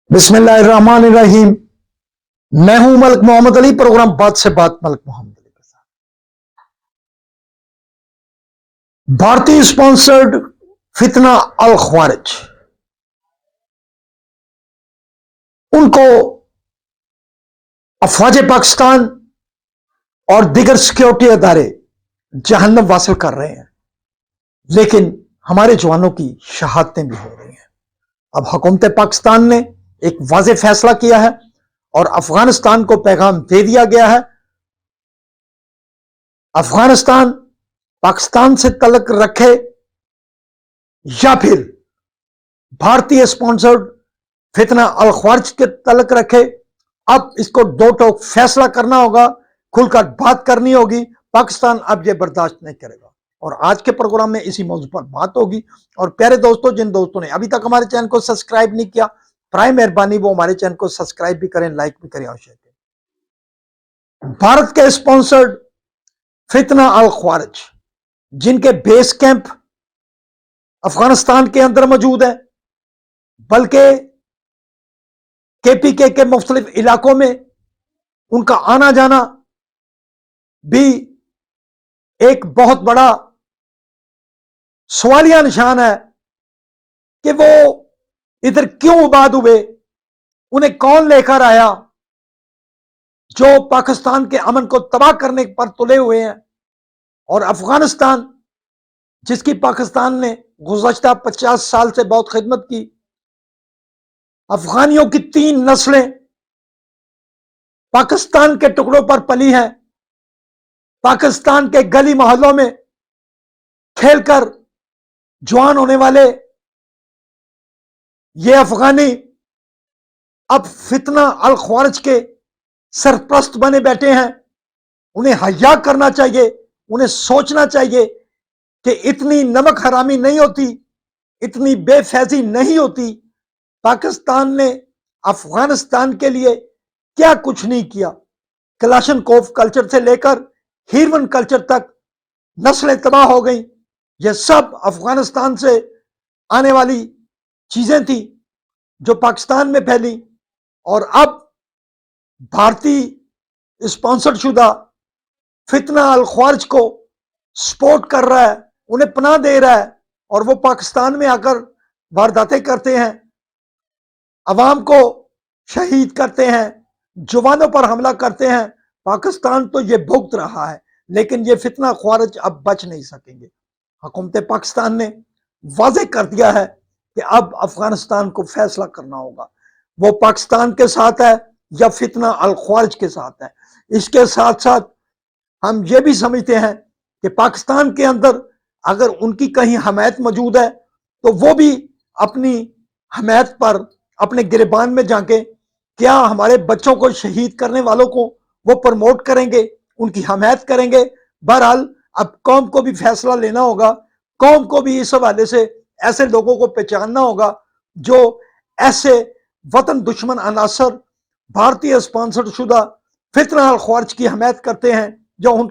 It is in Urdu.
بسم اللہ الرحمن الرحیم۔ میں ہوں ملک محمد علی، پروگرام بات سے بات ملک محمد علی کے ساتھ۔ بھارتی اسپانسرڈ فتنہ الخوارج، ان کو افواج پاکستان اور دیگر سیکیورٹی ادارے جہنم واصل کر رہے ہیں، لیکن ہمارے جوانوں کی شہادتیں بھی ہو رہی ہیں۔ اب حکومت پاکستان نے ایک واضح فیصلہ کیا ہے اور افغانستان کو پیغام دے دیا گیا ہے، افغانستان پاکستان سے تعلق رکھے یا پھر بھارتی اسپانسرڈ فتنہ الخوارج کے تعلق رکھے، اب اس کو دو ٹوک فیصلہ کرنا ہوگا، کھل کر بات کرنی ہوگی۔ پاکستان اب یہ برداشت نہیں کرے گا، اور آج کے پروگرام میں اسی موضوع پر بات ہوگی۔ اور پیارے دوستوں، جن دوستوں نے ابھی تک ہمارے چینل کو سبسکرائب نہیں کیا، برائے مہربانی وہ ہمارے چینل کو سبسکرائب بھی کریں، لائک بھی کریں اور شیئر کریں۔ بھارت کے اسپانسرڈ فتنہ الخوارج، جن کے بیس کیمپ افغانستان کے اندر موجود ہے، بلکہ کے پی کے مختلف علاقوں میں ان کا آنا جانا بھی ایک بہت بڑا سوالیہ نشان ہے کہ وہ ادھر کیوں آباد ہوئے، انہیں کون لے کر آیا جو پاکستان کے امن کو تباہ کرنے پر تلے ہوئے ہیں۔ اور افغانستان، جس کی پاکستان نے گزشتہ 50 سال سے بہت خدمت کی، افغانیوں کی 3 نسلیں پاکستان کے ٹکڑوں پر پلی ہیں، پاکستان کے گلی محلوں میں کھیل کر جوان ہونے والے یہ افغانی اب فتنہ الخوارج کے سرپرست بنے بیٹھے ہیں۔ انہیں حیا کرنا چاہیے، انہیں سوچنا چاہیے کہ اتنی نمک حرامی نہیں ہوتی، اتنی بے فیضی نہیں ہوتی۔ پاکستان نے افغانستان کے لیے کیا کچھ نہیں کیا، کلاشن کوف کلچر سے لے کر ہیروین کلچر تک نسلیں تباہ ہو گئیں۔ یہ سب افغانستان سے آنے والی چیزیں تھیں جو پاکستان میں پھیلی، اور اب بھارتی اسپانسرڈ شدہ فتنہ الخوارج کو سپورٹ کر رہا ہے، انہیں پناہ دے رہا ہے، اور وہ پاکستان میں آ کر وارداتیں کرتے ہیں، عوام کو شہید کرتے ہیں، جوانوں پر حملہ کرتے ہیں۔ پاکستان تو یہ بھگت رہا ہے، لیکن یہ فتنہ خوارج اب بچ نہیں سکیں گے۔ حکومت پاکستان نے واضح کر دیا ہے کہ اب افغانستان کو فیصلہ کرنا ہوگا، وہ پاکستان کے ساتھ ہے یا فتنہ الخوارج کے ساتھ ہے۔ اس کے ساتھ ساتھ ہم یہ بھی سمجھتے ہیں کہ پاکستان کے اندر اگر ان کی کہیں حمایت موجود ہے تو وہ بھی اپنی حمایت پر اپنے گریبان میں جھانکیں، کیا ہمارے بچوں کو شہید کرنے والوں کو وہ پروموٹ کریں گے، ان کی حمایت کریں گے؟ بہرحال اب قوم کو بھی فیصلہ لینا ہوگا، قوم کو بھی اس حوالے سے ایسے لوگوں کو پہچاننا ہوگا جو ایسے وطن دشمن عناصر بھارتی اسپانسرڈ شدہ فتنہ الخوارج کی حمایت کرتے ہیں، جو ان